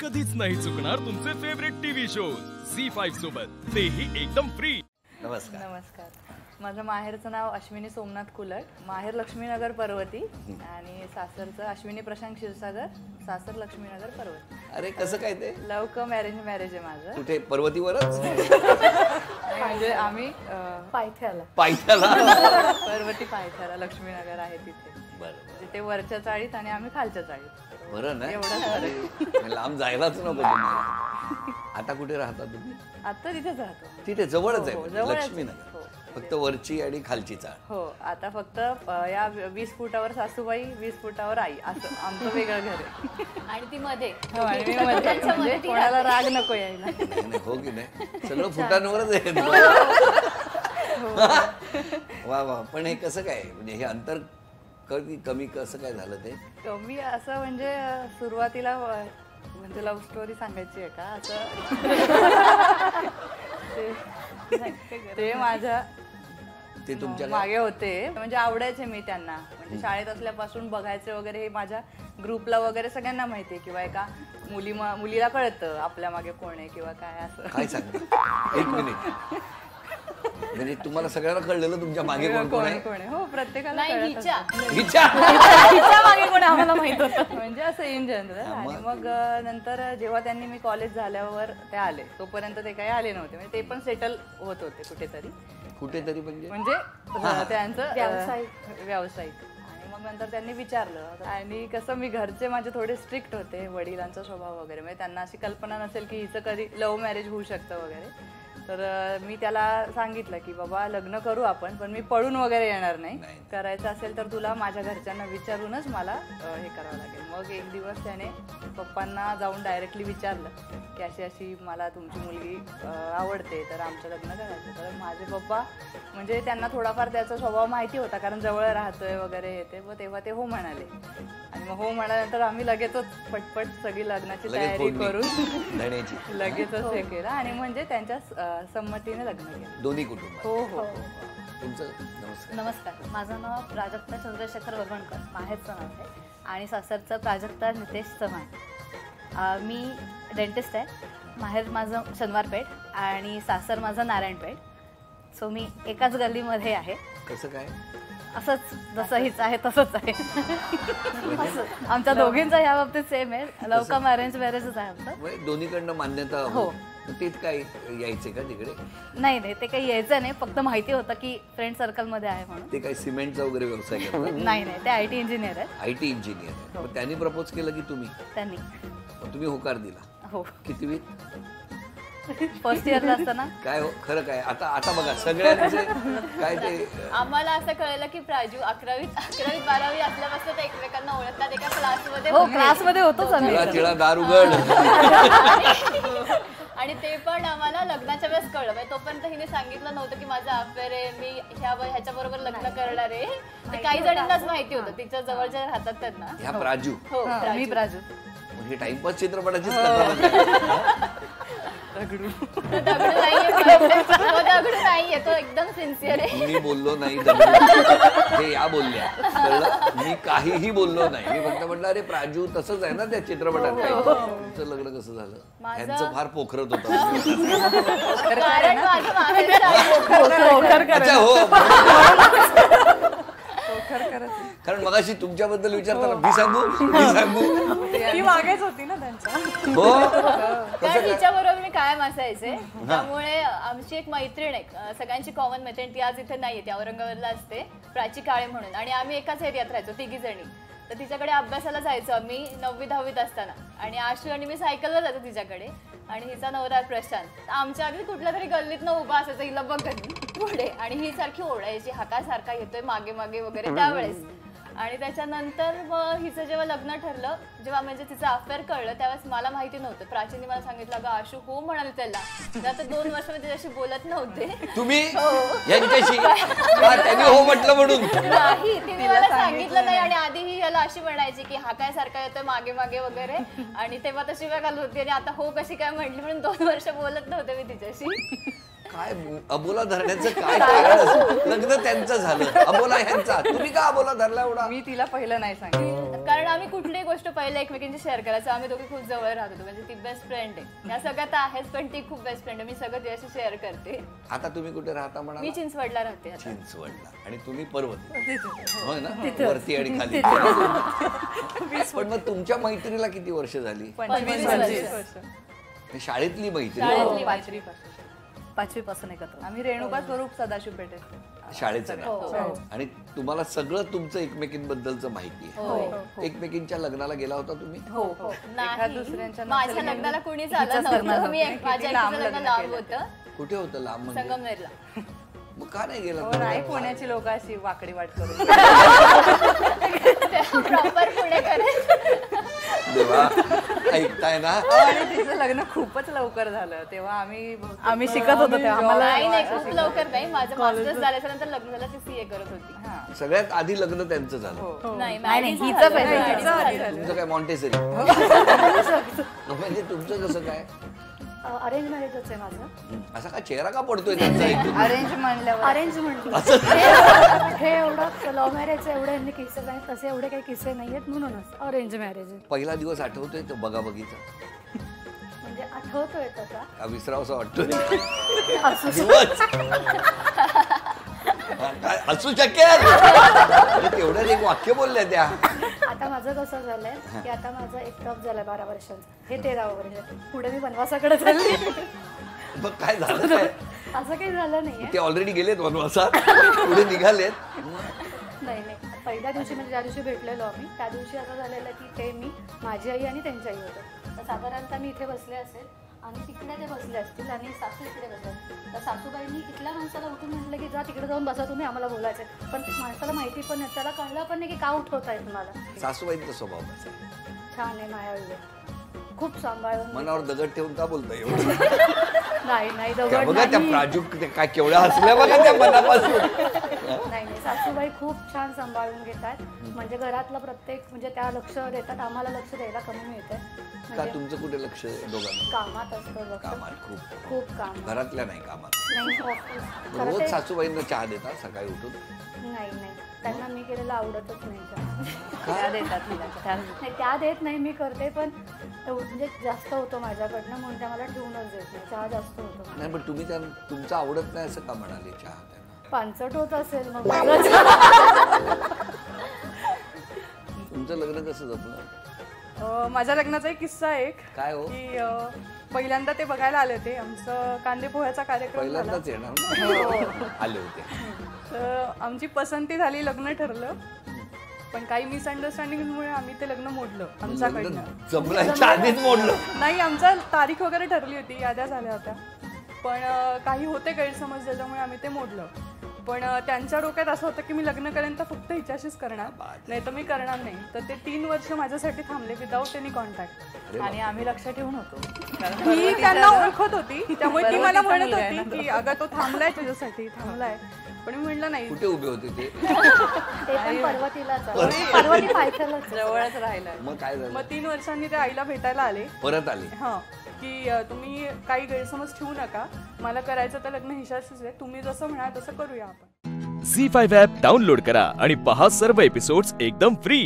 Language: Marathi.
कधीच नाही चुकणार तुमचे फेवरेट टीव्ही शोज झी5 सोबत, तेही एकदम फ्री। नमस्कार। नमस्कार, माझं माहेरचं नाव अश्विनी सोमनाथ कुलट, माहेर लक्ष्मीनगर पर्वती आणि सासरचं अश्विनी प्रशांत क्षीरसागर, सासर लक्ष्मीनगर पर्वती। अरे कसं काय ते? लव कम अरेंज मॅरेज आहे माझं। कुठे? पर्वतीवरच? म्हणजे आम्ही पायथ्याला पर्वती पायथ्याला लक्ष्मीनगर आहे तिथे। बरं, ते वरच्या चाळीत आणि आम्ही खालच्या चाळीत। बरं ना, एवढं लांब जायलाच नको तुम्हाला। आता कुठे राहता तुम्ही? आता तिथेच राहतो। तिथे जवळच आहे हो, म्हणजे जवळच लक्ष्मीनगर। हो, फक्त वरची आणि खालची चाळ। हो, आता फक्त या 20 फुटावर सासूबाई, 20 फुटावर आई, असं आमचं वेगळं घर आहे। आणि ती मध्ये हो, आणि मी मध्ये, म्हणजे कोणाला राग नको यायला। नाही, हो की नाही, सगळं फुटांवरच आहे। वा वा, पण हे कसं काय, म्हणजे हे अंतर कधी कमी कसं काय झालं ते? कमी असं म्हणजे सुरुवातीला म्हणजे लव्ह स्टोरी सांगायची आहे का? असं ते माझ्या ते तुमच्या मागे होते, म्हणजे आवडायचे मी त्यांना, म्हणजे शाळेत असल्यापासून बघायचे वगैरे, हे माझ्या ग्रुपला वगैरे सगळ्यांना माहितीये किंवा एका मुलीला कळतं आपल्या मागे कोण आहे किंवा काय असं। काय सांगते? एक मिनिट, म्हणजे तुम्हाला सगळ्यांना कळलेलं तुमच्या मागे कोण कोण आहे? हो, प्रत्येकाला हिच्या मागे कोण आम्हाला माहित होतं, म्हणजे असं इन जनरल। आणि मग नंतर जेव्हा त्यांनी मी कॉलेज झाल्यावर ते आले, तोपर्यंत ते काही आले नव्हते, म्हणजे ते पण सेटल होत होते कुठेतरी म्हणजे त्यांचं व्यावसायिक। आणि मग नंतर त्यांनी विचारलं, आणि कसं मी घरचे माझे थोडे स्ट्रिक्ट होते, वडिलांचा स्वभाव वगैरे, म्हणजे त्यांना अशी कल्पना नसेल की हिचं कधी लव्ह मॅरेज होऊ शकतं वगैरे। तर मी त्याला सांगितलं की बाबा लग्न करू आपण, पण मी पळून वगैरे येणार नाही, करायचं असेल तर तुला माझ्या घरच्यांना विचारूनच मला हे करावं लागेल। मग एक दिवस त्याने पप्पांना जाऊन डायरेक्टली विचारलं की अशी अशी मला तुमची मुलगी आवडते, तर आमचं लग्न करायचं। तर माझे पप्पा म्हणजे त्यांना थोडाफार त्याचा स्वभाव माहिती होता, कारण जवळ राहतोय वगैरे येते, व तेव्हा ते हो म्हणाले। आणि मग हो म्हणाल्यानंतर आम्ही लगेचच पटपट सगळी लग्नाची तयारी करून लगेचच हे केलं, आणि म्हणजे त्यांच्या संमतीने लग्न केलं दोन्ही कुटुंब। हो हो। तुमचं? नमस्कार, माझं नाव प्राजक्ता चंद्रशेखर वगणकर, माहेरचं नाव आहे, आणि सासरचं प्राजक्ता नितेश चव्हाण। मी डेंटिस्ट आहे, माहेर माझं शनिवारपेठ आणि सासर माझं नारायणपेठ। सो मी एकाच गल्लीमध्ये आहे। कसं काय? असंच, जसं हिच आहे तसंच आहे। आमच्या दोघींचा ह्या बाबतीत सेम आहे, लव कम अरेंज मॅरेजच आहे आमचं। दोन्हीकडनं मान्यता हो। ते काय यायचे का तिकडे? नाही नाही, ते काही यायचं नाही, फक्त माहिती होतं की फ्रेंड सर्कल मध्ये आहे म्हणून। ते काही सिमेंटचा वगैरे व्यवसाय करतात? नाही नाही, ते IT इंजिनियर आहेत। IT इंजिनियर आहे। त्यांनी प्रपोज केलं की तुम्ही? त्यांनी। तुम्ही होकार दिला? हो। कितवी? फर्स्ट इयरला असताना। काय हो, खरं काय? आता बघा सगळ्यांचे काय ते, आम्हाला असं कळलं की प्राजू 11वी 12वी असल्यापासून ते एकमेकांना ओळखतात, एका क्लासमध्ये। हो, क्लासमध्ये होतोच आम्ही। तिळा दार उघड। आणि ते पण आम्हाला लग्नाच्या वेळेस कळलं, म्हणजे तोपर्यंत हिने सांगितलं नव्हतं की माझं अफेअर आहे, मी ह्याच्याबरोबर लग्न करणार आहे। ते काही जणांनाच माहिती होतं, तिच्या जवळच्या राहतात त्यांना। ह्या प्राजू? हो, मी प्राजू। हे टाइमपास चित्रपटाचीच कथा दगडू नाहीये, तो एकदम सिन्सिअर आहे। मी बोललो नाही दगडू, हे या बोलल्या, कळलं? मी काहीही बोललो नाही, मी फक्त म्हटलं अरे प्राजू तसंच आहे ना त्या चित्रपटात। काय तुमचं लग्न कसं झालं? यांचं फार पोखरत होतं। अच्छा हो, कारण मगाशी तुमच्याबद्दल विचारताना मी सांगू ती मागेच होती ना त्यांच्या। हो, कारण तिच्याबरोबर मी कायम असायचे, त्यामुळे आमची एक मैत्रीण आहे, सगळ्यांची कॉमन मैत्रीण, ती आज इथे नाहीये, ती औरंगाबादला असते, प्राची काळे म्हणून, आणि आम्ही एकाच एरियात राहायचो 3घी जणी। तर तिच्याकडे अभ्यासाला जायचो आम्ही 9वी 10वीत असताना, आणि आशू आणि मी सायकलवर जातो तिच्याकडे, आणि हिचा नवरा प्रशांत आमच्या अगदी कुठल्या तरी गल्लीतनं उभा असायचा हिला बघत पुढे, आणि ही सारखी ओरडायची हाका सारखा येतोय मागे मागे वगैरे त्यावेळेस। आणि त्याच्यानंतर मग हिचं जेव्हा लग्न ठरलं, जेव्हा म्हणजे तिचं अफेअर कळलं, त्यावेळेस मला माहिती नव्हतं, प्राचीने मला सांगितलं अगं आशू हो म्हणाले त्याला, आता 2 वर्ष मी त्याच्याशी बोलत नव्हते। तुम्ही यांच्याशी? त्यांनी हो म्हटलं म्हणून नाही, तिने मला सांगितलं नाही, आणि आधीही याला अशी म्हणायची की हा काय सारखा येतोय मागे मागे वगैरे, आणि तेव्हा तशी वेळ घालत होती, आणि आता हो कशी काय म्हटली म्हणून 2 वर्ष बोलत नव्हते मी तिच्याशी। काय अबोला धरण्याचं काय कारण? लग्न त्यांचं झालं, अबोला ह्यांचा, तुम्ही का अबोला धरला एवढा? मी तिला पहिलं नाही सांगितलं, कारण कारण आम्ही कुठलीही गोष्ट पहिले एकमेकांची शेअर करायचो. आम्ही दोघे खूप जवळ राहत होतो, म्हणजे ती बेस्ट फ्रेंड आहे. या सगळ्यात आहेच, पण ती खूप बेस्ट फ्रेंड आहे. मी सगळं तिच्याशी शेअर करते. आता तुम्ही कुठे राहता म्हणा? मी चिंचवडला राहते आता. चिंचवडला. आणि तुम्ही पर्वत, होय ना? वरती आणि खाली. पण मग तुमच्या मैत्रीला किती वर्ष झाली? 25 वर्ष. शाळेतली मैत्री? शाळेतली. 5वी पासून एकत्र. आम्ही रेणुका स्वरूप सदाशिव पेठेत शाळेचं ना. आणि तुम्हाला सगळं तुमचं एकमेकींबद्दलचं माहिती आहे. एकमेकींच्या लग्नाला गेला होता तुम्ही? नाही, दुसऱ्यांच्या माझ्या लग्नाला कोणीच आलं नव्हतं. मी माझ्या एकटीचं लग्न लांब होतं, कुठे होतं लांब म्हणजे? संगमनेरला. मग का नाही गेला? नाही, पुण्याची लोक अशी वाकडी वाट करून प्रॉपर पुणेकर. देवा, ऐकताय ना? आणि तिचं लग्न खूपच लवकर झालं. तेव्हा आम्ही शिकत होतो तेव्हा आम्हाला नाही खूप लवकर नाही. माझं मास्टर्स झाल्याच्या नंतर लग्न झालं, ती CA करत होती. सगळ्यात आधी लग्न त्यांचं झालं? नाही, हिचं पहिले. तुमचं काय मॉन्टेसरी? म्हणजे तुमचं कसं काय? अरेंज मॅरेजच आहे माझं. असा का चेहरा का पडतोय त्यांचा? अरेंज म्हणल्यावर अरेंज म्हणतो हे एवढं लव्ह मॅरेज एवढे यांनी किस्से नाही, तसे एवढे काही किस्से नाहीयेत, म्हणूनच अरेंज मॅरेज आहे. पहिला दिवस आठवतोय तो बघा बघीचा? म्हणजे आठवतोय तसा. का विसरावसा वाटतोय? असू काय असू शकेल? तेवढ्यात एक वाक्य बोलल्या त्या. आता माझं कसं झालंय की आता माझं एक टॉप झालंय 12 वर्षांचं, हे 13वं वर्ष. पुढे मी वनवासाकडे चालली. मग काय झालं काय? असं काही झालं नाहीये. ते ऑलरेडी गेलेत वनवासात, पुढे निघालेत. नाही, पहिल्या दिवशी म्हणजे ज्या दिवशी भेटलेलो आम्ही त्या दिवशी असं झालेलं की ते मी, माझी आई आणि त्यांची आई होतं. तर साधारणतः मी इथे बसले असेल आणि तिकडे ते बसले असतील आणि सासू इकडे बसले असतील. तर सासूबाईंनी इथल्या माणसाला उठून म्हटलं की जा तिकडे जाऊन बसा तुम्ही, आम्हाला बोलायचं. पण माणसाला माहिती पण नाही, त्याला कळलं पण नाही की का उठवताय तुम्हाला. सासूबाईंचा स्वभाव कसा आहे? छान आहे, मायाळू, खूप सांभाळून. मनावर दगड ठेवून का बोलताय एवढं? नाही त्या दगड बघा त्या नाही. प्राजूक काय केवढ्या हसल्या बघा त्या मनापासून. नाही सासूबाई खूप छान सांभाळून घेतात. म्हणजे घरातलं प्रत्येक म्हणजे त्या लक्ष देतात, आम्हाला लक्ष द्यायला कमी मिळतंय. का म्हणजे तुमचं कुठे लक्ष दोघांना? कामात असतं लक्ष. कामात खूप काम. घरातल्या नाही कामात? नाही ऑफिस. खरं रोज ते सासूबाईंना चहा देतात सकाळी उठून? नाही त्यांना मी केलेलं आवडतच नाही चहा. त्या देतात तिला. नाही त्या देत नाही, मी करते पण म्हणजे जास्त होतो माझ्याकडनं, म्हणून त्या मला ठेवूनच देत नाही. चहा जास्त होतो. नाही पण तुम्ही तुमचं आवडत नाही असं का म्हणाले चहा त्यांना? पानसट होत असेल मग. तुमचं लग्न कसं जमलं? माझ्या लग्नाचा एक किस्सा आहे काय हो? की पहिल्यांदा ते बघायला आले होते. आमचं कांदे पोह्याचा कार्यक्रम झाला. पहिल्यांदाच येणार आले होते. तर आमची पसंती झाली, लग्न ठरलं. पण काही मिसअंडरस्टँडिंगमुळे आम्ही ते लग्न मोडलं आमच्याकडनं. जमल्याच्या आधीच मोडलं? नाही, आमचा तारीख वगैरे ठरली होती, याद्या झाल्या होत्या, पण काही होते गैरसमज ज्याच्यामुळे आम्ही ते मोडलं. पण त्यांच्या डोक्यात असं होतं की मी लग्न करेन तर फक्त हिच्याशीच करणार, नाही तर मी करणार नाही. तर ते 3 वर्ष माझ्यासाठी थांबले विदाऊट एनी कॉन्टॅक्ट. आणि आम्ही लक्ष ठेवून होतो. मी त्यांना ओळखत होती, त्यामुळे ती मला म्हणत होती की अगं तो थांबलाय तुझ्यासाठी, थांबलाय. पण मी म्हटलं नाही. कुठे उभे होते ते? ते पण पर्वतीलाच, पर्वती पायथ्यालाच जवळच राहिलाय. मग काय झालं? मग 3 वर्षांनी ते आईला भेटायला आले. परत आले? हा, की तुम्ही काही गैरसमज ठेवू नका, मला करायचं तर लग्न हिच्याशीच आहे, तुम्ही जसं म्हणाल तसं करूया आपण. झी5 ॲप डाउनलोड करा आणि पहा सर्व एपिसोड्स एकदम फ्री.